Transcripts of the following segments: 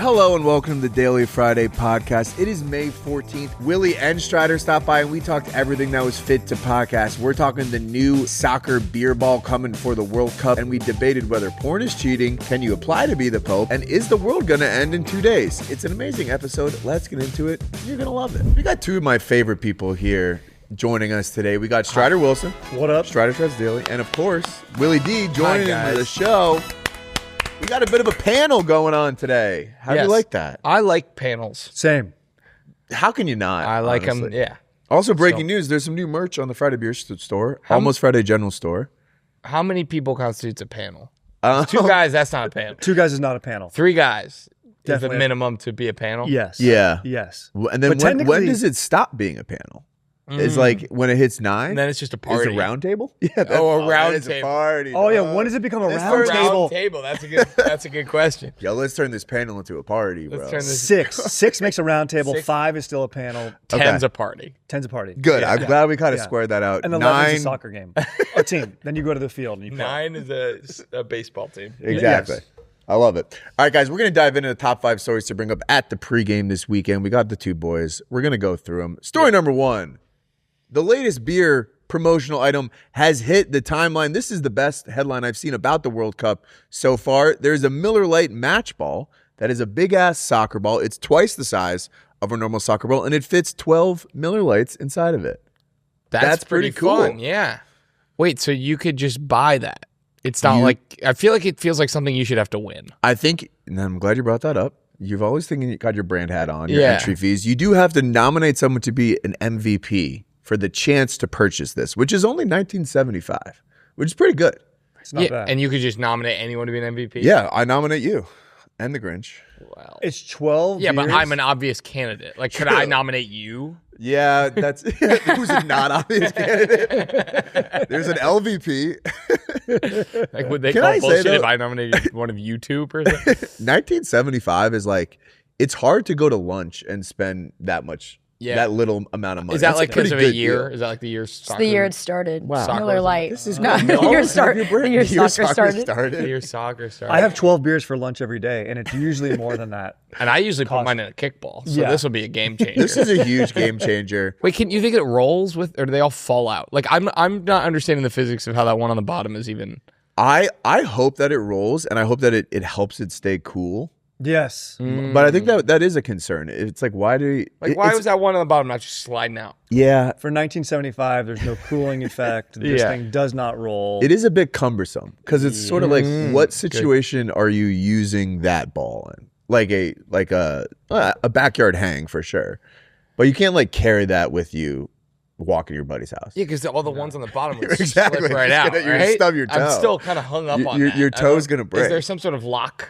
Hello and welcome to the Daily Friday podcast. It is May 14th. Willie and Strider stopped by and we talked everything that was fit to podcast. We're talking the new soccer beer ball coming for the World Cup, and we debated whether porn is cheating, can you apply to be the Pope, and is the world going to end in 2 days? It's an amazing episode. Let's get into it. You're going to love it. We got two of my favorite people here joining us today. We got Strider Wilson. What up? Strider Trust Daily. And of course, Willie D joining the show. We got a bit of a panel going on today. How do you like that? I like panels. Same. How can you not? I like them, yeah. Also, breaking news, there's some new merch on the Friday Beer Store. Almost Friday General Store. How many people constitutes a panel? Two guys, that's not a panel. Two guys is not a panel. Three guys Definitely. is the minimum to be a panel? Yes. Yeah. Yes. And then when does it stop being a panel? It's like when it hits 9? And then it's just a party. Is it a round table? Yeah. A round table. table. A party. Oh, yeah. When does it become a round table? Round table. That's a good question. Yo, let's turn this panel into a party, bro. Let's turn this. Six makes a round table. 6. 5 is still a panel. 10's a party. 10's a party. Good. I'm glad we kind of squared that out. And 11's 9 a soccer game. A team. Then you go to the field and you play. 9 is a baseball team. Exactly. Yes. I love it. All right, guys, we're going to dive into the top 5 stories to bring up at the pregame this weekend. We got the two boys. We're going to go through them. Story number 1. The latest beer promotional item has hit the timeline. This is the best headline I've seen about the World Cup so far. There's a Miller Lite match ball that is a big-ass soccer ball. It's twice the size of a normal soccer ball, and it fits 12 Miller Lites inside of it. That's pretty cool. Fun, yeah. Wait, so you could just buy that? It's not like, I feel like it feels like something you should have to win. I think, and I'm glad you brought that up. You've always thinking you got your brand hat on, your entry fees. You do have to nominate someone to be an MVP for the chance to purchase this, which is only $19.75, which is pretty good. It's not bad. And you could just nominate anyone to be an MVP? Yeah, I nominate you and the Grinch. Well, It's 12 yeah, beers. but I'm an obvious candidate. Like, could I nominate you? Yeah, that's who's a not obvious candidate. There's an LVP. Like, would they Can call I say, bullshit though- if I nominated one of you two per se? 1975 is like, it's hard to go to lunch and spend that much, that little amount of money. Is that That's like because pretty of a good year? deal. Is that like the year? It's the year it started. Wow. Miller Lite. This is no, good. the year The year soccer started. The year soccer started. I have 12 beers for lunch every day, and it's usually more than that. and I usually put mine in a kickball, so this will be a game changer. This is a huge game changer. Wait, can you think it rolls with, or do they all fall out? Like, I'm not understanding the physics of how that one on the bottom is even. I hope that it rolls, and I hope that it helps it stay cool. Yes. But I think that is a concern. It's like, why do you... Why was that one on the bottom not just sliding out? Yeah, For 1975, there's no cooling effect. This thing does not roll. it is a bit cumbersome because it's sort of like, what situation are you using that ball in? Like a backyard hang for sure, but you can't like carry that with you walking to your buddy's house. Yeah, because all the ones on the bottom would Exactly. slip right It's out. gonna- you're gonna right? stub your toe. I'm still kind of hung up on that. Your toe's gonna break. Is there some sort of lock?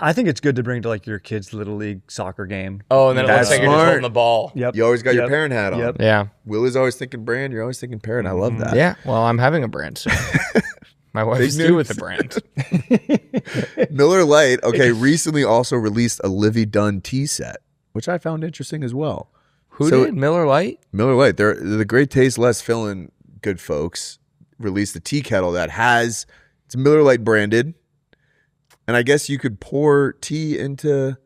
I think it's good to bring to like your kid's little league soccer game. Oh, and then it That's looks like you're just smart. holding the ball. Yep. You always got your Yep. parent hat on. Yep. Yeah. Will is always thinking brand. You're always thinking parent. I love that. Yeah. Well, I'm having a brand soon. My wife's Big due news. with the brand. Miller Lite, recently also released a Livy Dunn tea set, which I found interesting as well. Who So- did? Miller Lite? Miller Lite, they're the great taste, less filling good folks, released a tea kettle that it's Miller Lite branded, and I guess you could pour tea into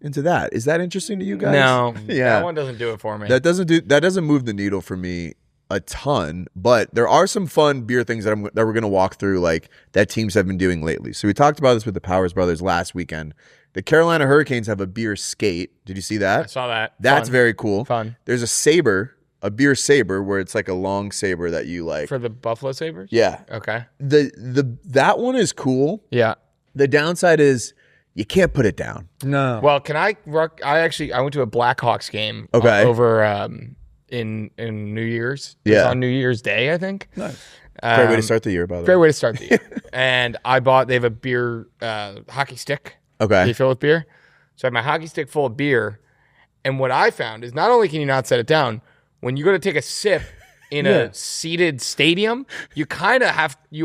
that. Is that interesting to you guys? No. Yeah. That one doesn't do it for me. That doesn't move the needle for me a ton, but there are some fun beer things that we're going to walk through, like that teams have been doing lately. So we talked about this with the Powers Brothers last weekend. The Carolina Hurricanes have a beer skate. Did you see that? I saw that. That's Fun. very cool. Fun. There's a beer saber where it's like a long saber that you like. For the Buffalo Sabres? Yeah. Okay. That one is cool. Yeah. The downside is you can't put it down. No. Well, I went to a Blackhawks game Okay. over in New Year's. It was Yeah. on New Year's Day, I think. Nice. Great way to start the year, by the way. Great way to start the year. And they have a beer hockey stick. Okay. You fill with beer. So I have my hockey stick full of beer. And what I found is not only can you not set it down, when you go to take a sip in a seated stadium, you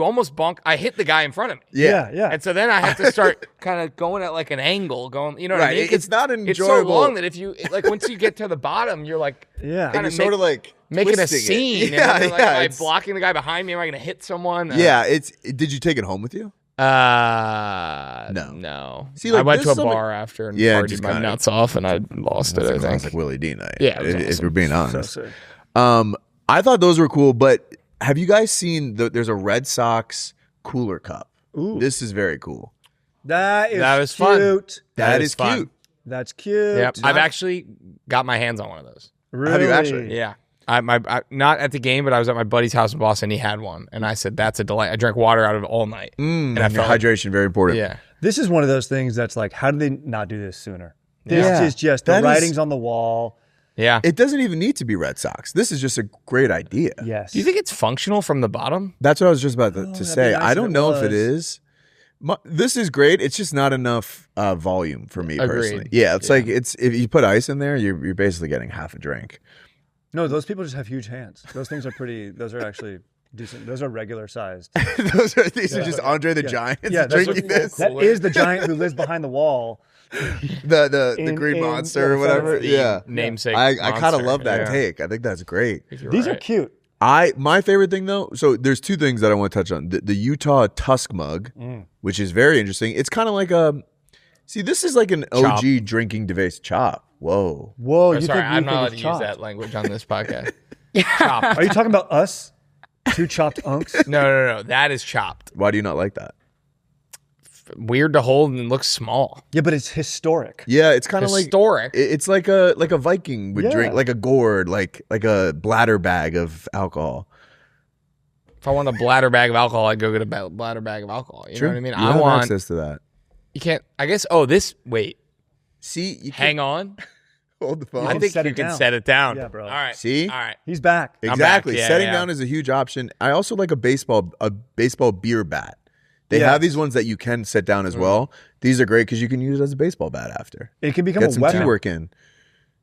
almost bonk. I hit the guy in front of me. Yeah. And so then I have to start kind of going at like an angle, you know what I mean? It's not enjoyable. It's so long that if you, like, once you get to the bottom, you're like, Yeah. And you're sort of like making a twisting it. scene. Yeah, and then, like, yeah. am I blocking the guy behind me? Am I going to hit someone? Yeah. Did you take it home with you? No. See, I like, went to a this summer- bar after and Yeah, partied just my kinda- nuts off, and I lost it. That's I a think. classic Willie D night. Yeah, it was if awesome. we're being So honest. sick. I thought those were cool, but have you guys seen there's a Red Sox cooler cup? Ooh. This is very cool. That was fun. cute. That is is fun. cute. That's cute. Yep. I've actually got my hands on one of those. Really? Have you actually? Yeah. I not at the game, but I was at my buddy's house in Boston. He had one, and I said, "That's a delight." I drank water out of it all night, and I felt hydration very important. yeah. This is one of those things that's like, how did they not do this sooner? This Yeah. is just the That is- writing's on the wall. Yeah. It doesn't even need to be Red Sox. This is just a great idea. Yes. Do you think it's functional from the bottom? That's what I was just about to that'd be say. nice I if don't it know if it was. is. This is great. It's just not enough volume for me Agreed. personally. Yeah, it's like if you put ice in there, you're basically getting half a drink. No, those people just have huge hands. Those things are pretty. Those are actually decent. Those are regular sized. These are just Andre the Giant Yeah, that's drinking what- this. that is the giant who lives behind the wall. The in- green in- monster yeah, or whatever. the Yeah. Namesake. I kind of monster. love that Yeah. take. I think that's great. You're These are right. cute. My favorite thing though, so there's two things that I want to touch on. The Utah Tusk mug, which is very interesting. It's kind of like this is like an OG drinking device. Chop. Whoa. Whoa, Oh, you sorry, think, I'm not allowed it's to use chopped. that language on this podcast. Chopped. Are you talking about us? Two chopped unks? No. That is chopped. Why do you not like that? Weird to hold and looks small. Yeah, but it's historic. Yeah, it's kind of like Historic. it's like a Viking would Yeah. drink, like a gourd, like a bladder bag of alcohol. If I want a bladder bag of alcohol, I'd go get a bladder bag of alcohol. You know what I mean? You I have want. access to that. You can't. I guess. Oh, this. Wait. See, you Hang on. hold the phone. I think set you it can down. set it down. Yeah, bro. All right. See? All right. He's back. I'm Exactly. back. Yeah, Setting yeah. down is a huge option. I also like a baseball beer bat. They Yeah. have these ones that you can set down as well. These are great because you can use it as a baseball bat after. It can become Get a some weapon. teamwork in.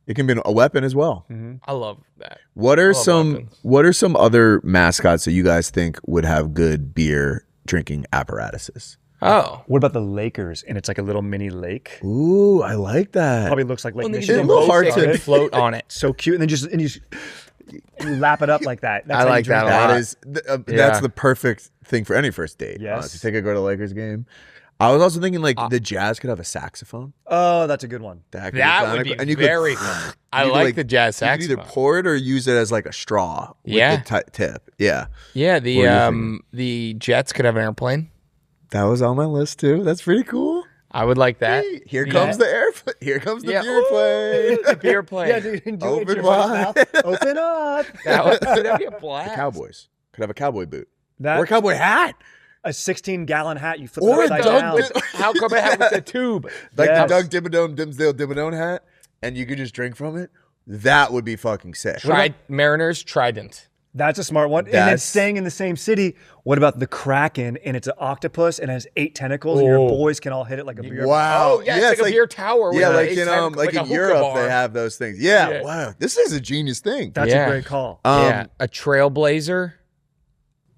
It can be a weapon as well. I love that. What are love some weapons. What are some other mascots that you guys think would have good beer drinking apparatuses? Oh. What about the Lakers? And it's like a little mini lake. Ooh, I like that. Probably looks like Lake Well, Michigan. a little hard they to- could float on it. So cute, and then you lap it up like that. That's I how you like drink that a lot. That is that's Yeah. the perfect thing for any first date. Yes. Honestly. Take a go to a Lakers game. I was also thinking like the Jazz could have a saxophone. Oh, that's a good one. That That would be and you very could, cool. I you could, like the jazz You could either saxophone. pour it or use it as like a straw. With Yeah. the tip. Yeah, Yeah, What are you thinking? the Jets could have an airplane. that was on my list too. That's pretty cool. I would like that. Hey, here Yeah. comes the airplane. Here comes the Yeah. beer plane. The beer plane. Yeah, dude, do it Open in your wide. mouth. Open up. That'd be a blast. Cowboys could have a cowboy boot That or a cowboy hat, a 16-gallon hat. You flip Or it a upside dog down. with- How come it had with the tube? like Yes. the Doug Dimmadome Dimsdale hat, and you could just drink from it. That would be fucking sick. Mariners Trident. That's a smart one. And That's- it's staying in the same city. What about the Kraken? And it's an octopus and has 8 tentacles, and your Oh. boys can all hit it like a beer. Wow. Oh, yeah, it's like a beer tower. With Yeah, a like eight in ten- like a in hookah Europe bar. they have those things. Yeah, Yeah. wow. This is a genius thing. That's Yeah. a great call. Yeah, a trailblazer.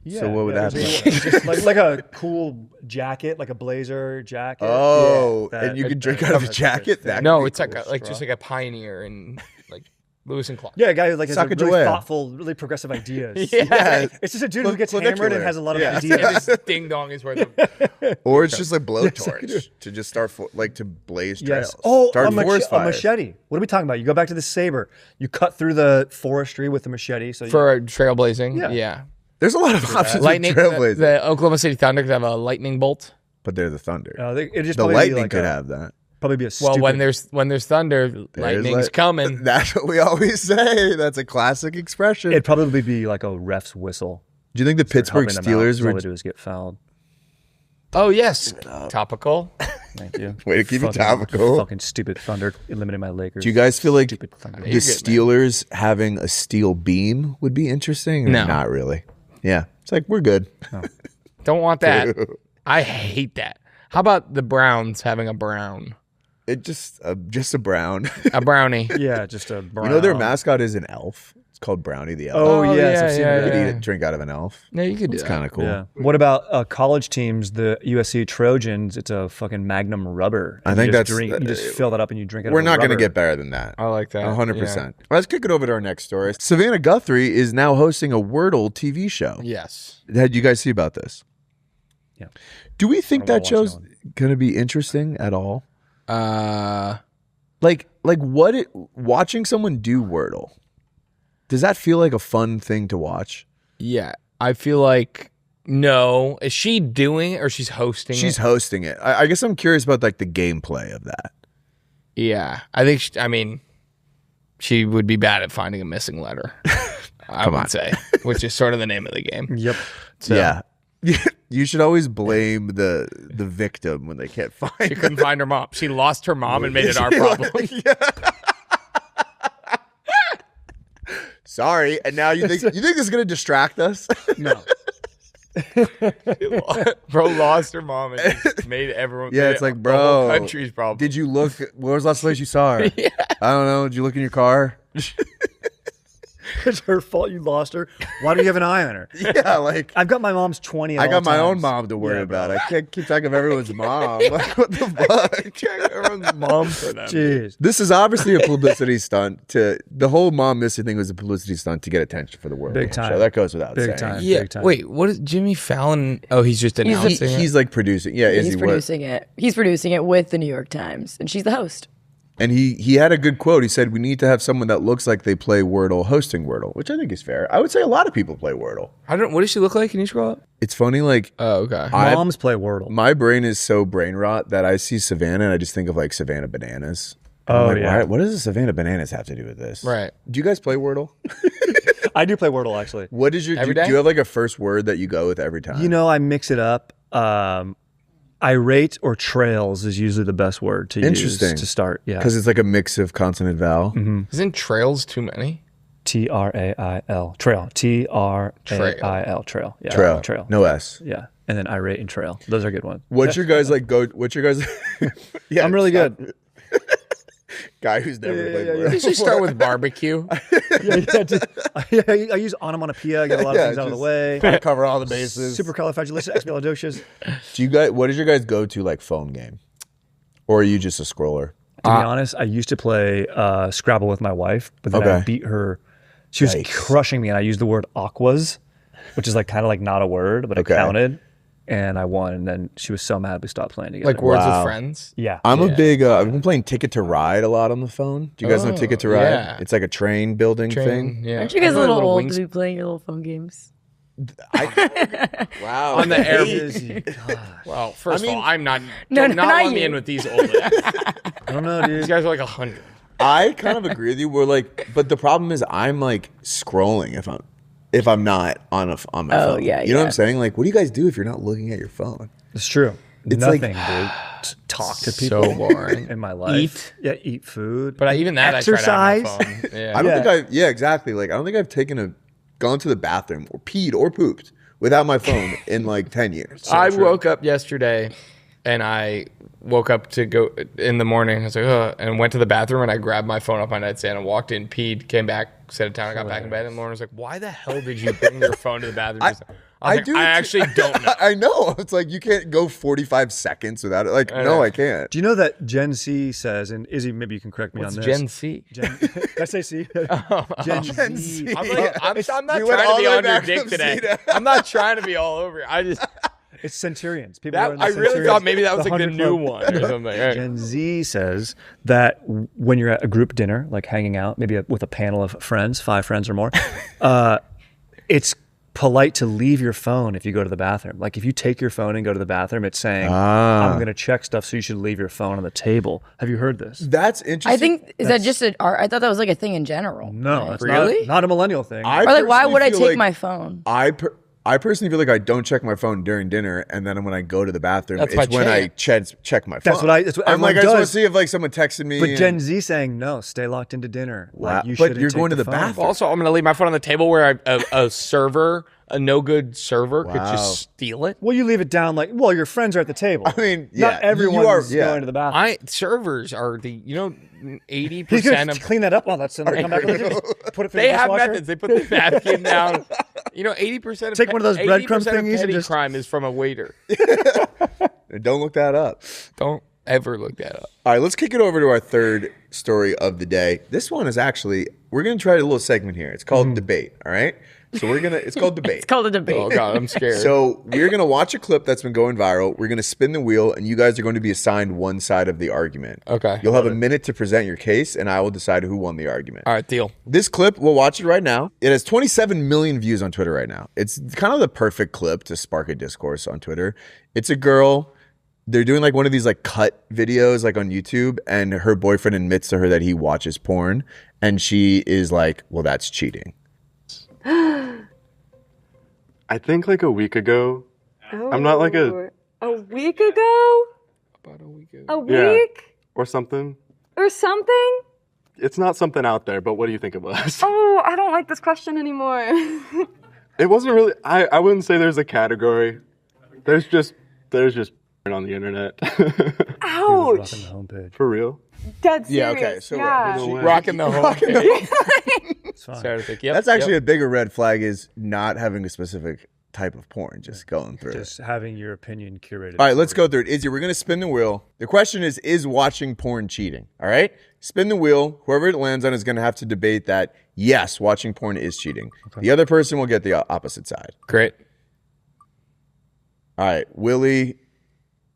Yeah, so what would that be? Just like a cool jacket, like a blazer jacket. Oh, Yeah, and you that- can drink that- out of a that's jacket. thing. That No, could be it's like cool. just like a pioneer and like Lewis and Clark. Yeah, a guy who like has a really Sacagawea. thoughtful, really progressive ideas. Yeah. It's just a dude who gets Clinicular. hammered and has a lot of Yeah. ideas. And this ding dong is where the Or it's just like blowtorch to just start to blaze trails. Yes. Oh, start a forest fires. machete. What are we talking about? You go back to the saber. You cut through the forestry with the machete. So for a trailblazing. Yeah. Yeah. There's a lot of options Lightning. with Trailblazers, The Oklahoma City Thunder could have a lightning bolt. but they're the Thunder. it just The probably Lightning be like could have that. probably be a Well, stupid. when there's thunder, lightning's like- coming. That's what we always say. That's a classic expression. it'd probably be like a ref's whistle. Do you think the Pittsburgh Helping them out, 'cause Steelers all were they do is get fouled. Oh yes, topical. Thank you. way to keep it Fucking- topical? Fucking stupid Thunder eliminated my Lakers. Do you guys feel like Stupid Thunder. the You're good, man. Steelers having a steel beam would be interesting? Or No. not really. Yeah, it's like we're good. Don't want that. I hate that. How about the Browns having a brown, It just a brown. a brownie? Yeah, just a brown. You know their mascot is an elf. It's called Brownie the elf. Oh, Oh, yes, yeah, I've seen yeah, You that. could yeah. eat it, drink out of an elf. No, you could do It's that. kind of cool. Yeah. What about college teams? The USC Trojans. It's a fucking Magnum rubber. I And think you just that's- drink, you just fill that up and you drink it. We're not going to get better than that. I like that. 100%. Let's kick it over to our next story. Savannah Guthrie is now hosting a Wordle TV show. Yeah. Yes. Did you guys see about this? Yeah. Do we think I don't that wanna watch show's that gonna be interesting at all? Uh, Like watching someone do Wordle, does that feel like a fun thing to watch? yeah, I feel like no. Is she doing it or she's hosting She's it? hosting it. I guess I'm curious about like the gameplay of that. Yeah, I think. She would be bad at finding a missing letter. I would say, which is sort of the name of the game. Yep. So, Yeah. You should always blame the victim when they can't find She couldn't find her mom. She lost her mom and made it our problem. Sorry, and now you think this is gonna distract us? No. Bro lost her mom and just made everyone. Yeah, made it's like, the bro, whole country's problem. Did you look? Where was the last place you saw her? Yeah. I don't know. Did you look in your car? It's her fault you lost her. Why do you have an eye on her? Yeah, like I've got my mom's 20 at I all got my own times. mom to worry Yeah, about. bro. I can't keep track of everyone's mom. Like, what the fuck? Check everyone's mom for them. Jeez. This is obviously a publicity stunt. The whole mom missing thing was a publicity stunt to get attention for the world. Big time. Show. That goes without Big saying. time. Yeah. Big time. Wait, what is Jimmy Fallon? Oh, he's just announcing it. He's like producing. Yeah, is He's he? producing it. He's producing it with the New York Times, and she's the host. And he had a good quote. He said, "We need to have someone that looks like they play Wordle, hosting Wordle," which I think is fair. I would say a lot of people play Wordle. I don't. What does she look like? Can you scroll up? It's funny, like Oh, okay. Moms play Wordle. my brain is so brain rot that I see Savannah and I just think of like Savannah bananas. And Oh, I'm like, yeah. What does the Savannah bananas have to do with this? Right. Do you guys play Wordle? I do play Wordle, actually. What is your? Every Do day? you have like a first word that you go with every time? You know, I mix it up. Irate or trails is usually the best word to use Interesting. to start. Yeah. because it's like a mix of consonant vowel. Isn't trails too many? Trail. Trail. Trail. Trail. Yeah. Trail. Trail. No S. Yeah. And then irate and trail. Those are good ones. What's your guys like? What's your guys? Yeah, I'm really stop. good. Guy who's never played yeah, Wordle. You usually start with barbecue. I use onomatopoeia, get a lot of things out of the way. Cover all the bases. Supercalifragilisticexpialidocious. Do you guys? What is your guys go to like phone game, or are you just a scroller? To be honest, I used to play Scrabble with my wife, but then I Okay. beat her. She was Yikes. crushing me, and I used the word aquas, which is like kind of like not a word, but Okay. it counted, and I won. And then she was so mad we stopped playing together. Like words Wow. with friends. yeah, I'm a big. I've been playing Ticket to Ride a lot on the phone. Do you guys know Ticket to Ride? yeah. It's like a train building thing. Yeah. Aren't you guys I a play little old wings to be playing your little phone games? Wow. on the air? Easy. God. Well, first mean- of all, I'm not. No, not not let me you. in with these old. These I don't know, dude. guys are like 100. I kind of agree with you. We're like, but the problem is, I'm like scrolling if I'm not on my phone. yeah, You know what I'm yeah. saying? Like, what do you guys do if you're not looking at your phone? It's true. It's like- Nothing, dude. Talk to people. So boring. In my life. Eat. Yeah, eat food. But even that, I try to have my phone. Yeah. I don't Yeah. think yeah, exactly. Like, I don't think I've gone to the bathroom or peed or pooped without my phone in like 10 years. I woke up yesterday, and I woke up to go in the morning. I was like, ugh, and went to the bathroom, and I grabbed my phone off my nightstand and walked in, peed, came back, set it down, I got back in bed, and Lauren was like, "Why the hell did you bring your phone to the bathroom?" I was like, do I it actually don't know. I know. It's like you can't go 45 seconds without it. Like, no, know. I can't. Do you know that Gen Z says, and Izzy, maybe you can correct me What's on this. Gen C? Did I say C? Gen Z. I'm not We trying went to all be the way on your back dick from today. C to- I'm not trying to be all over. I just It's centurions. People who are in the I really centurions, thought maybe that was like the 100 new club. one or something. Right. Gen Z says that when you're at a group dinner, like hanging out, maybe with a panel of friends, 5 friends or more, it's polite to leave your phone if you go to the bathroom. Like if you take your phone and go to the bathroom, it's saying, I'm going to check stuff, so you should leave your phone on the table. Have you heard this? That's interesting. I think is that just I thought that was like a thing in general. No, it's Really? not a millennial thing. I Or like, why personally would I feel take like my phone? I personally feel like I don't check my phone during dinner, and then when I go to the bathroom, That's it's my when I chance. check my phone. That's what I'm like, everyone I just want to does. see if like someone texted me. But and- Gen Z saying no, stay locked into dinner. Wow. Like, you But shouldn't you're take going to the phone. bathroom. Also, I'm going to leave my phone on the table where a server, a no good server, could Wow. just steal it. Well, you leave it down like, well, your friends are at the table. I mean, yeah, not everyone you are- is yeah. going to the bathroom. Servers are 80% He's gonna of. clean that up while that's in there. Come back with it. Put it through They the have dishwasher. methods. They put the napkin down. 80% of Take one of those breadcrumb 80% of thingies and petty just- crime is from a waiter. Don't look that up. Don't ever look that up. All right, let's kick it over to our third story of the day. This one is actually, we're going to try a little segment here. It's called Debate, all right? So it's called debate. It's called a debate. Oh God, I'm scared. So we're going to watch a clip that's been going viral. We're going to spin the wheel, and you guys are going to be assigned one side of the argument. Okay. You'll have a minute to present your case, and I will decide who won the argument. All right, deal. This clip, we'll watch it right now. It has 27 million views on Twitter right now. It's kind of the perfect clip to spark a discourse on Twitter. It's a girl. They're doing like one of these like cut videos like on YouTube, and her boyfriend admits to her that he watches porn, and she is like, well, that's cheating. I think like a week ago. I'm not like A week ago? About a week ago. A week? Yeah. Or something. Or something? It's not something out there, but what do you think it was? Oh, I don't like this question anymore. It wasn't really. I wouldn't say there's a category. There's just on the internet. Ouch. Rocking the homepage. For real. Dead serious. Yeah, okay, so yeah. No way. Rocking the whole thing. It's fine. Started to think, yep, That's actually yep. a bigger red flag is not having a specific type of porn, just going through Just it. having your opinion curated. All right, let's go through it. Izzy, we're going to spin the wheel. The question is watching porn cheating? All right? Spin the wheel. Whoever it lands on is going to have to debate that, yes, watching porn is cheating. Okay. The other person will get the opposite side. Great. All right, Willie,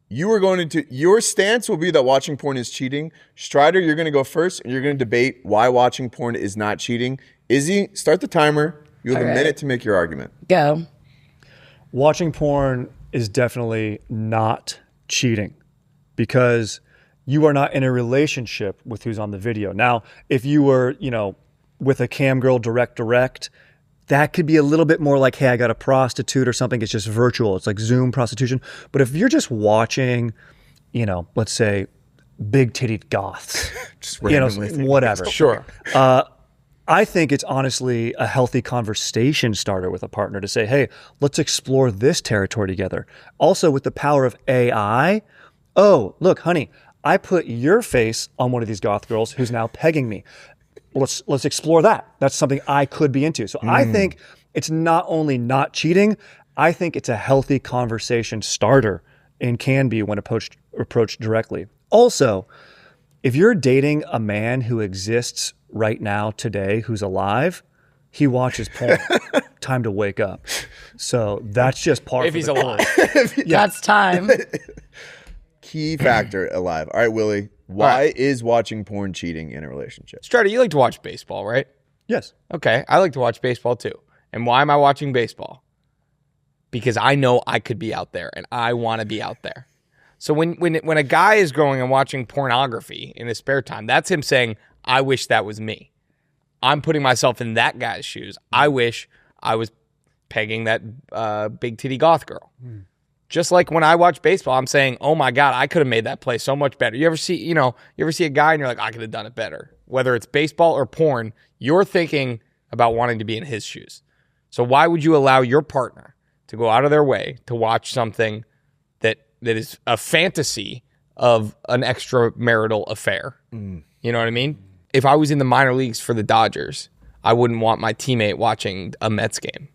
your stance will be that watching porn is cheating. Strider, you're going to go first, and you're going to debate why watching porn is not cheating. Izzy, start the timer. You have a minute to make your argument. Go. Watching porn is definitely not cheating because you are not in a relationship with who's on the video. Now, if you were, with a cam girl direct, that could be a little bit more like, hey, I got a prostitute or something. It's just virtual. It's like Zoom prostitution. But if you're just watching, let's say big-titted goths, Just randomly. whatever. Sure. I think it's honestly a healthy conversation starter with a partner to say, hey, let's explore this territory together. Also, with the power of AI, oh, look, honey, I put your face on one of these goth girls who's now pegging me. Let's explore that. That's something I could be into. So I think it's not only not cheating, I think it's a healthy conversation starter and can be when approached directly. Also, if you're dating a man who exists right now, today, who's alive, he watches porn. Time to wake up. So that's just part If of he's the alive. course. That's time. Key factor, alive. All right, Willie, why is watching porn cheating in a relationship? Strider, you like to watch baseball, right? Yes. Okay, I like to watch baseball too. And why am I watching baseball? Because I know I could be out there and I want to be out there. So when a guy is going and watching pornography in his spare time, that's him saying, I wish that was me. I'm putting myself in that guy's shoes. I wish I was pegging that big titty goth girl. Just like when I watch baseball, I'm saying, oh my God, I could have made that play so much better. You ever see a guy and you're like, I could have done it better. Whether it's baseball or porn, you're thinking about wanting to be in his shoes. So why would you allow your partner to go out of their way to watch something that is a fantasy of an extramarital affair? You know what I mean? If I was in the minor leagues for the Dodgers, I wouldn't want my teammate watching a Mets game.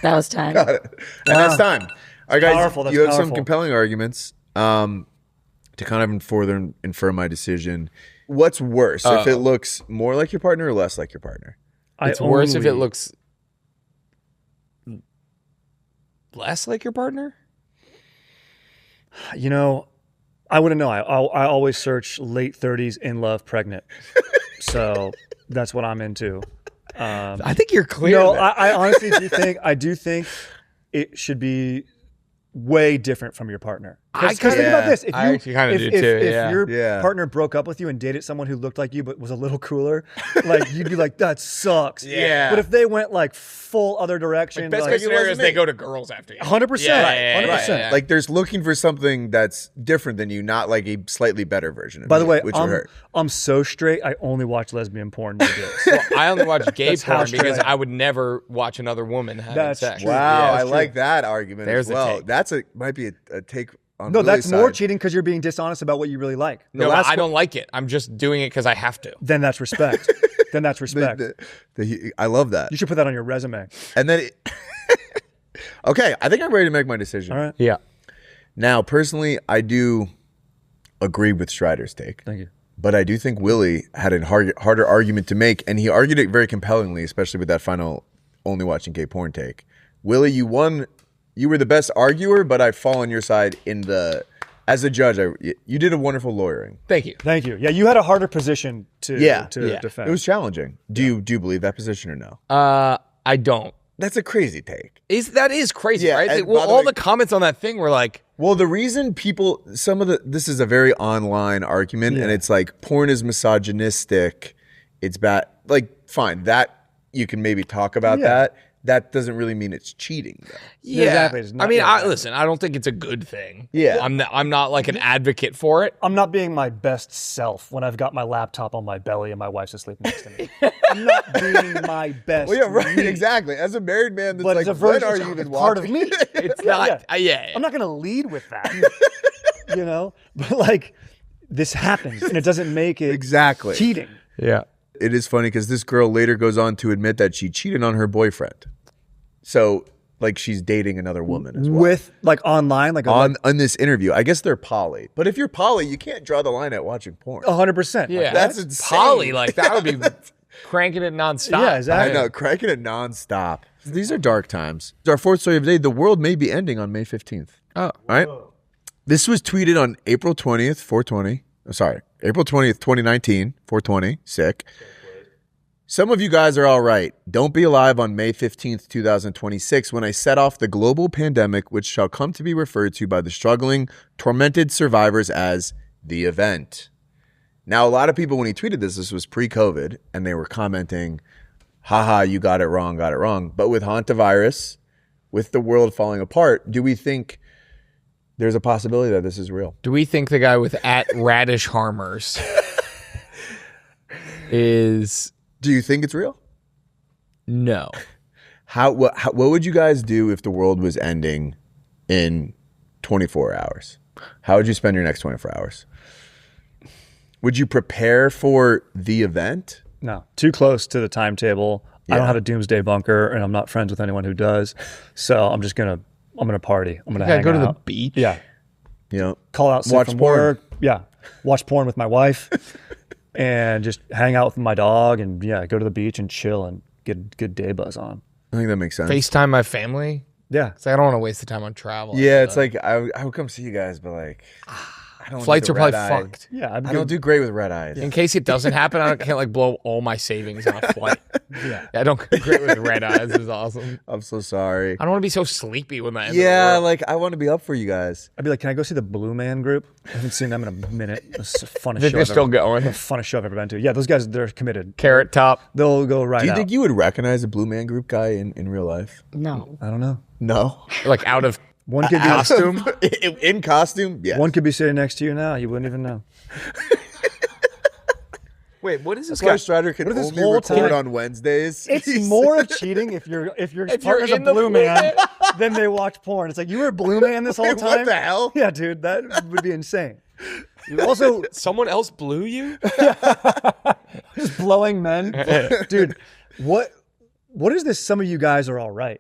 That was time. Got it. And that's time. All right, guys, powerful. That's you have some powerful. compelling arguments to kind of further infer my decision. What's worse, if it looks more like your partner or less like your partner? It's worse if it looks less like your partner? I wouldn't know. I always search late 30s, in love, pregnant. So that's what I'm into. I think you're clear. No, I honestly do think it should be way different from your partner. Because think about this. If I actually kinda do too, If your Yeah. partner broke up with you and dated someone who looked like you but was a little cooler, like you'd be like, that sucks. Yeah. But if they went like full other direction, Best like, case scenario is wasn't they me. go to girls after you. 100%. Yeah, 100%. yeah. Like there's looking for something that's different than you, not like a slightly better version of By the you, way, which would hurt. I'm so straight. I only watch lesbian porn. Well, I only watch gay That's how porn because straight. I would never watch another woman having That's sex. true. Wow, Yeah, I it's like true. that argument There's as the well. take. That's might be a take on No, Willie's that's more side. cheating because you're being dishonest about what you really like. No, but I don't like it. I'm just doing it because I have to. Then that's respect. Then that's respect. I love that. You should put that on your resume. And then, okay, I think I'm ready to make my decision. All right. Yeah. Now, personally, I do agree with Strider's take. Thank you. But I do think Willie had a harder argument to make, and he argued it very compellingly, especially with that final only watching gay porn take. Willie, you won. You were the best arguer, but I fall on your side as a judge. You did a wonderful lawyering. Thank you. Thank you. Yeah, you had a harder position to defend. It was challenging. Do you believe that position or no? I don't. That's a crazy take. That is crazy, Yeah, right? and Well, by the all way- the comments on that thing were like, Well, the reason this is a very online argument, and it's like porn is misogynistic. It's bad. Like, fine, that you can maybe talk about that. That doesn't really mean it's cheating, though. yeah. Exactly. It's not- I mean, yeah, listen, I don't think it's a good thing. Yeah. I'm not like an advocate for it. I'm not being my best self when I've got my laptop on my belly and my wife's asleep next to me. I'm not being my best. Well, yeah, right, me. exactly. As a married man, that's But like, it's a when version are of you even part of walking? me. It's not. Yeah. I'm not going to lead with that. You know, but like this happens, and it doesn't make it Exactly. cheating. Yeah. It is funny because this girl later goes on to admit that she cheated on her boyfriend. So, like, she's dating another woman as well. With like online, like on this interview. I guess they're poly. But if you're poly, you can't draw the line at watching porn. 100%. Yeah. That's insane. Poly, like that would be cranking it nonstop. Yeah, exactly. I know, cranking it nonstop. These are dark times. Our fourth story of the day, the world may be ending on May 15th. Oh. All right? This was tweeted on April 20th, 420. Sorry, April 20th, 2019, 420, sick. Some of you guys are all right. Don't be alive on May 15th, 2026, when I set off the global pandemic, which shall come to be referred to by the struggling, tormented survivors as the event. Now, a lot of people, when he tweeted this was pre-COVID, and they were commenting, haha, you got it wrong. But with hantavirus, with the world falling apart, do we think there's a possibility that this is real? Do we think the guy with @Radish Harmers is Do you think it's real? no? What would you guys do if the world was ending in 24 hours? How would you spend your next 24 hours? Would you prepare for the event? No, too close to the timetable. I Yeah. don't have a doomsday bunker, and I'm not friends with anyone who does. So I'm gonna party. I'm gonna hang Go to the out. beach. Yeah, You know, call out sick Watch from porn. work. Yeah, watch porn with my wife, and just hang out with my dog, and go to the beach and chill and get good day buzz on. I think that makes sense. FaceTime my family. Yeah, It's like I don't want to waste the time on travel. Yeah, it's like I would come see you guys, but like I don't flights need are the probably red eye. fucked. yeah. I don't do great with red eyes. In case it doesn't happen, I can't like blow all my savings on a flight. Yeah. I don't do great with red eyes. Is awesome. I'm so sorry. I don't want to be so sleepy when that. Yeah, like I want to be up for you guys. I'd be like, can I go see the Blue Man Group? I haven't seen them in a minute. It's the funnest Think show. they're still going. The funnest show I've ever been to. Yeah, those guys, they're committed. Carrot Top. They'll go right Do you out. think you would recognize a Blue Man Group guy in real life? No. I don't know. No. Like out of One could be costume. in costume? Yeah. One could be sitting next to you now. You wouldn't even know. Wait, what is this That's why guy? Strider can What is this only whole record time? on Wednesdays. It's He's- more of cheating if your partner's a in the blue Blue man, then they watch porn. It's like you were a blue man this whole Wait, time. what the hell? Yeah, dude, that would be insane. Also, Someone else blew you? just blowing men, dude. What is this? Some of you guys are all right.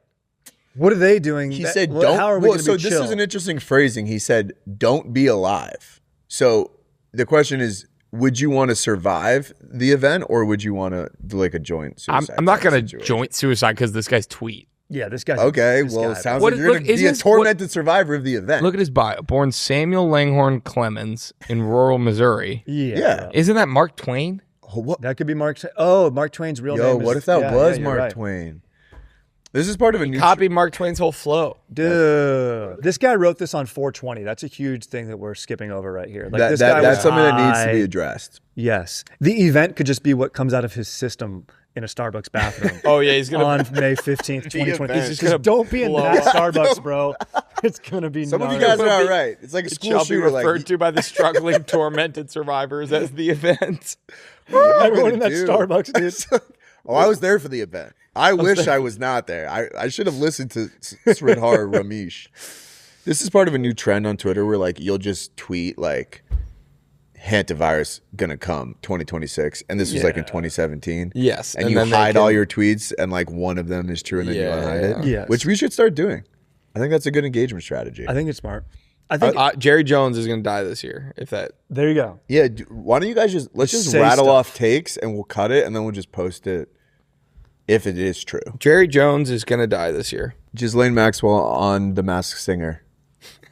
What are they doing? He that- said, what- "Don't." How are we Well, going to so be this chill? is an interesting phrasing. He said, "Don't be alive." So the question is, would you want to survive the event, or would you want to do like a joint suicide? I'm not type going to situation? joint suicide because this guy's tweet. Yeah, this guy's Okay, this well, guy. it sounds What like is- you're look, going to is be a this what- tormented survivor of the event. Look at his bio. Born Samuel Langhorne Clemens in rural Missouri. Yeah. Isn't that Mark Twain? Oh, what? That could be Mark. Oh, Mark Twain's real Yo, name. what is, if that yeah, was yeah, you're Mark right. Twain? This is part of a new. Copied Mark Twain's whole flow. Dude, this guy wrote this on 420. That's a huge thing that we're skipping over right here. Like this That, guy that's was something that needs to high. be addressed. Yes, the event could just be what comes out of his system in a Starbucks bathroom. Oh yeah, he's gonna. on May 15th, 2020. event. He's just gonna don't be in blow that up. Starbucks, bro. It's gonna be Some of you gnarly. guys are all right. It's like a It school shall be shooter. referred Like, to by the struggling, tormented survivors as the event. Everyone in that Dude. Starbucks, dude. Oh, I was there for the event. I wish I was not there. I should have listened to Sridhar Ramesh. This is part of a new trend on Twitter where like you'll just tweet like hantavirus gonna come 2026, and this was like in 2017. Yes, and, and you then they hide can- all your tweets, and like one of them is true, and then you Yeah, unhide it. Yes. Which we should start doing. I think that's a good engagement strategy. I think it's smart. I think Jerry Jones is gonna die this year. If that. there you go. Yeah, why don't you guys let's just Say rattle stuff. off takes and we'll cut it and then we'll just post it. if it is true. Jerry Jones is going to die this year. Ghislaine Maxwell on The Masked Singer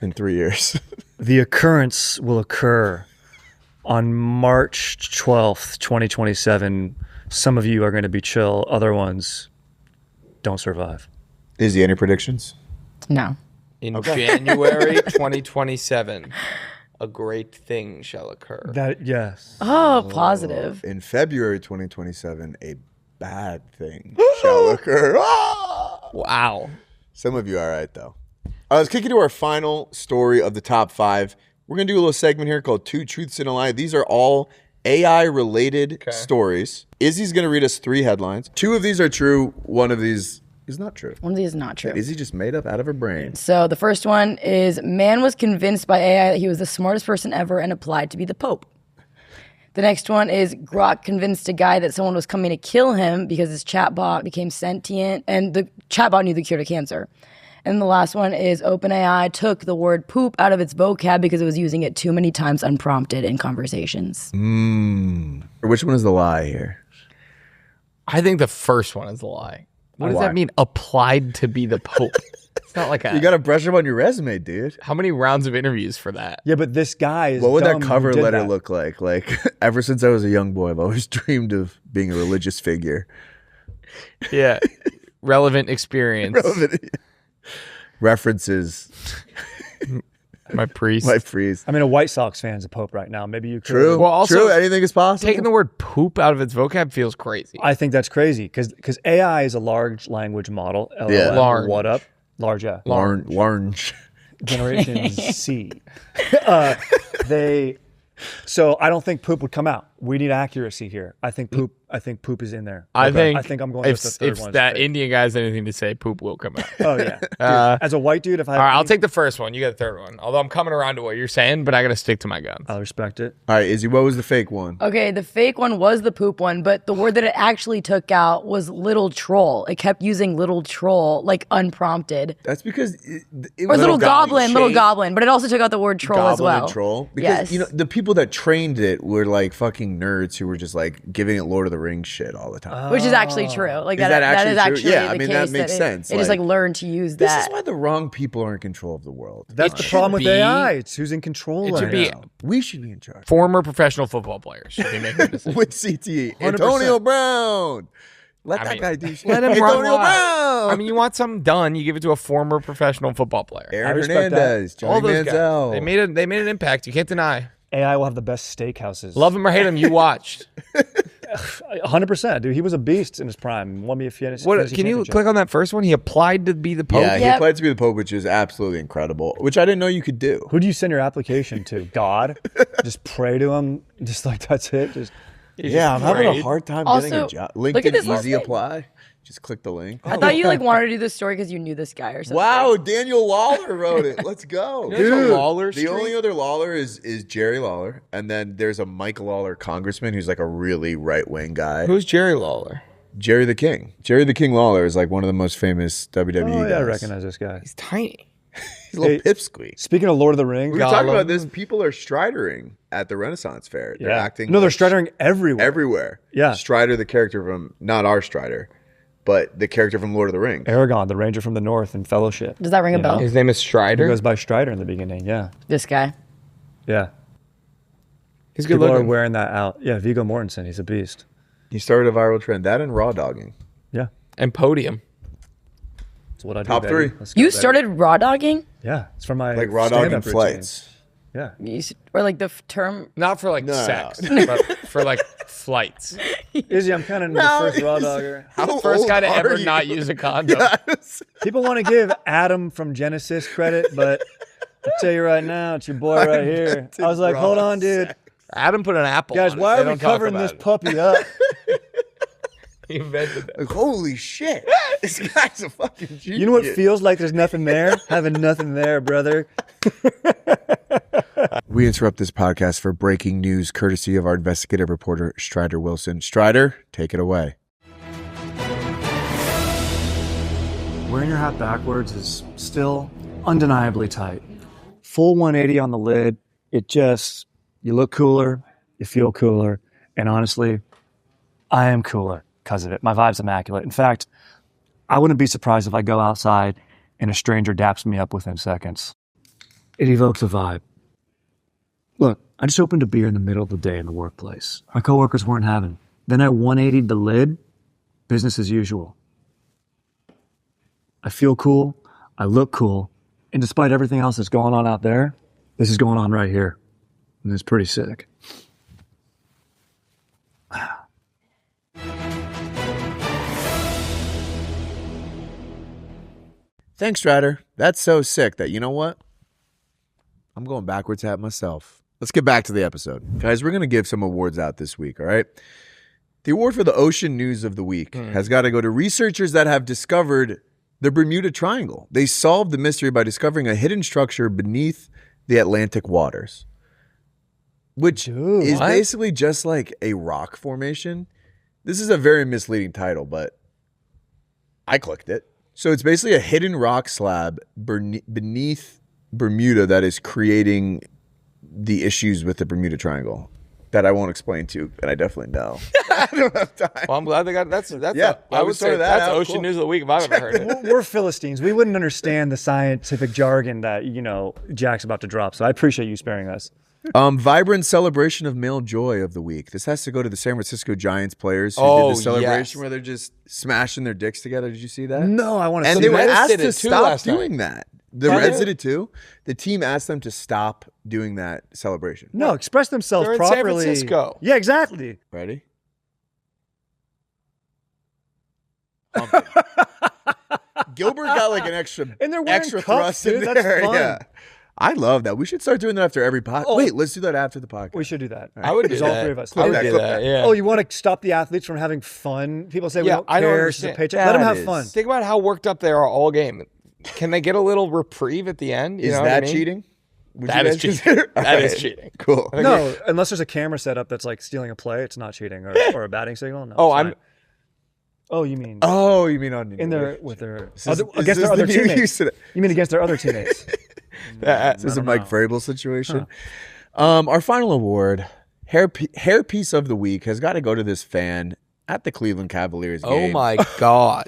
in 3 years. The occurrence will occur on March 12th, 2027. Some of you are going to be chill. Other ones don't survive. Izzy, any predictions? No. In January 2027, a great thing shall occur. Yes. Oh, positive. In February 2027, a bad thing shall occur. Ah! Wow. Some of you are right, though. Let's kick into our final story of the top 5. We're going to do a little segment here called Two Truths and a Lie. These are all AI-related stories. Izzy's going to read us 3 headlines. 2 of these are true. 1 of these is not true. One of these is not true. Izzy just made up out of her brain. So the first one is man was convinced by AI that he was the smartest person ever and applied to be the Pope. The next one is Grok convinced a guy that someone was coming to kill him because his chatbot became sentient and the chatbot knew the cure to cancer. And the last one is OpenAI took the word poop out of its vocab because it was using it too many times unprompted in conversations. Which one is the lie here? I think the first one is a lie. What does that mean? Applied to be the Pope. It's not like a. You got to brush up on your resume, dude. How many rounds of interviews for that? Yeah, but this guy is What would dumb that who cover did letter that. look like? Like, ever since I was a young boy, I've always dreamed of being a religious figure. Yeah. Relevant experience. References. My priest. My priest. I mean, a White Sox fan's a Pope right now. Maybe you could. True. Well, also, True. Anything is possible. Taking the word poop out of its vocab feels crazy. I think that's crazy because AI is a large language model. LLM, Yeah. Large. What up? Large, yeah. Large. Generation C. So I don't think poop would come out. We need accuracy here. I think poop is in there. I think I'm going with the third if one. that Indian guy has anything to say, poop will come out. Oh yeah. Dude, as a white dude, if I All right, I'll take the first one. You got the third one. Although I'm coming around to what you're saying, but I got to stick to my guns. I'll respect it. All right, Izzy, what was the fake one? Okay, the fake one was the poop one, but the word that it actually took out was little troll. It kept using little troll, like unprompted. That's because it Or was little goblin, but it also took out the word troll as well. And troll. Because, Yes. you know, the people that trained it were like fucking nerds who were just like giving it Lord of the Rings shit all the time. Which is actually true. Like Is that that is actually actually true? Yeah, the I mean, case that makes it, sense. It just like learned to use This that. is why the wrong people are in control of the world. That's the should problem with be- AI. It's who's in control. It right should be now. We should be in charge. former professional football players should be making decisions. With CTE. Antonio Brown. Let that guy do shit. Let him run Antonio wild. Brown. I mean, you want something done, you give it to a former professional football player. Aaron respect that. Hernandez, All Johnny those Manziel. guys. They made an impact. You can't deny. AI will have the best steakhouses. Love him or hate him, you watched. 100%, dude. He was a beast in his prime. Won me a fantasy. What? Can you click on that first one? He applied to be the Pope. Yeah, he Yep. applied to be the Pope, which is absolutely incredible, which I didn't know you could do. Who do you send your application to? God? Just pray to him. Just like that's it. Just Yeah, I'm having a prayed. hard time Also, getting a job. look at LinkedIn this last Easy name. Apply. Just click the link. I thought you like wanted to do this story because you knew this guy or something. Wow, Daniel Lawler wrote it. Let's go. There's a Lawler The streak? only other Lawler is Jerry Lawler, and then there's a Mike Lawler congressman who's like a really right wing guy. Who's Jerry Lawler? Jerry the King. Jerry the King Lawler is like one of the most famous WWE oh guys. yeah, I recognize this guy. He's tiny. He's a little Hey, pipsqueak. Speaking of Lord of the Rings, We were talking Gollum. about this. People are stridering at the Renaissance Fair. They're acting. No, they're like stridering everywhere. everywhere. Yeah. Strider, the character from not our Strider, but the character from Lord of the Rings. Aragon, the Ranger from the North in Fellowship. Does that ring a You bell? know? His name is He Strider. goes by Strider in the beginning. Yeah, This guy. yeah. He's good People are looking. wearing that out. Yeah, Viggo Mortensen. He's a beast. He started a viral trend. That and raw dogging. Yeah, And Podium. that's what I do. Top baby. three. Let's go, You baby. started raw dogging? Yeah, it's from my Like raw stand-up dogging routine. flights. Yeah, Or like the term? Not for like No. sex, but for like flights. Izzy, I'm kind of the first raw dogger. How First old guy to are ever you? not use a condom. Yes. People want to give Adam from Genesis credit, but I'll tell you right now, it's your boy right here. I was like, hold on, dude. Adam put an apple Guys, on it. why They are we don't talk covering about this it. puppy up? He invented that. Like, holy shit. This guy's a fucking genius. You know what feels like there's nothing there? Having nothing there, brother. We interrupt this podcast for breaking news courtesy of our investigative reporter, Strider Wilson. Strider, take it away. Wearing your hat backwards is still undeniably tight. Full 180 on the lid. It you look cooler, you feel cooler, and honestly, I am cooler. because of it. My vibe's immaculate. In fact, I wouldn't be surprised if I go outside and a stranger daps me up within seconds. It evokes a vibe. Look, I just opened a beer in the middle of the day in the workplace. My coworkers weren't having. Then I 180'd the lid. Business as usual. I feel cool. I look cool. And despite everything else that's going on out there, this is going on right here. And it's pretty sick. Thanks, Strider. That's so sick that, you know what? I'm going backwards at myself. Let's get back to the episode. Guys, we're going to give some awards out this week, all right? The award for the Ocean News of the Week has got to go to researchers that have discovered the Bermuda Triangle. They solved the mystery by discovering a hidden structure beneath the Atlantic waters, which is basically just like a rock formation. This is a very misleading title, but I clicked it. So it's basically a hidden rock slab beneath Bermuda that is creating the issues with the Bermuda Triangle that I won't explain to you, and I definitely know. I don't have time. Well, I'm glad they got that's. Yeah, I would say that that's out. Ocean Cool. News of the Week if I've ever heard it. We're Philistines. We wouldn't understand the scientific jargon that, Jack's about to drop. So I appreciate you sparing us. Vibrant celebration of male joy of the week. This has to go to the San Francisco Giants players who did the celebration where they're just smashing their dicks together. Did you see that? No, I want to And see they were Reds asked did to it too stop last night. doing that. The Reds did it too. The team asked them to stop doing that celebration. No, express themselves They're in San properly. Francisco. Yeah, exactly. Ready? Gilbert got like an extra And they're wearing extra cuffs, thrust dude. in That's there. fun. Yeah. I love that. We should start doing that after every podcast. Oh. Wait, let's do that after the podcast. We should do that. I would do Just that. all three of us. I would do Clip that. that. Yeah. Oh, you want to stop the athletes from having fun? People say we Yeah, don't I don't care. It's just a understand. paycheck. Let them That have fun. Think about how worked up they are all game. Can they get a little reprieve at the end? You Is know what that I mean? cheating? Would That you is guys cheating. consider- That is Okay, cheating. Cool. No, unless there's a camera set up that's like stealing a play, it's not cheating, or a batting signal. No. Oh, it's I'm. fine. Oh, you mean Oh, you mean on in their with their Is this- against is their this other the new teammates? use of it? You mean against their other teammates? This is a Mike Vrabel situation. Our final award, hairpiece of the week, has got to go to this fan at the Cleveland Cavaliers Oh game. my God.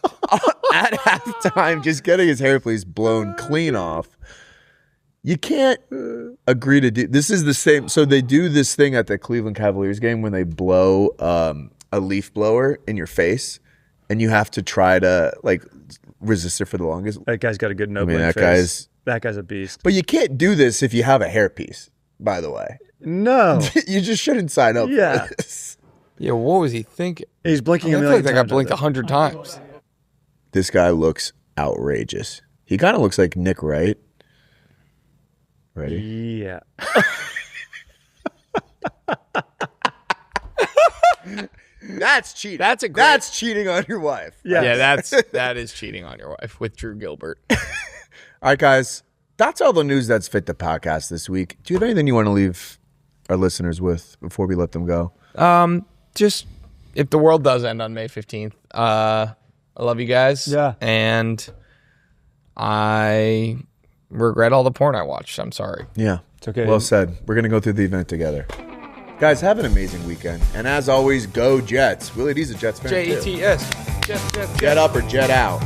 At halftime, just getting his hairpiece blown clean off. You can't agree to do this. Is the same. So they do this thing at the Cleveland Cavaliers game when they blow a leaf blower in your face, and you have to try to like resist it for the longest. That guy's got a good no-blame that face. That guy's a beast. But you can't do this if you have a hairpiece. By the way, No. you just shouldn't sign up. Yeah. For this. Yeah, what was he thinking? He's blinking I a feel million like that times. got blinked 100 times. This guy looks outrageous. He kind of looks like Nick Wright. Ready? Yeah. That's cheating. That's a great- That's cheating on your wife. Yeah. Yeah, that is cheating on your wife with Drew Gilbert. All right, guys. That's all the news that's fit the podcast this week. Do you have anything you want to leave our listeners with before we let them go? Just if the world does end on May 15th, I love you guys. Yeah. And I regret all the porn I watched. I'm sorry. Yeah. It's okay. Well said. We're going to go through the event together. Guys, have an amazing weekend. And as always, go Jets. Willie D's a Jets fan too. Jets. Jets. Jet up or jet out.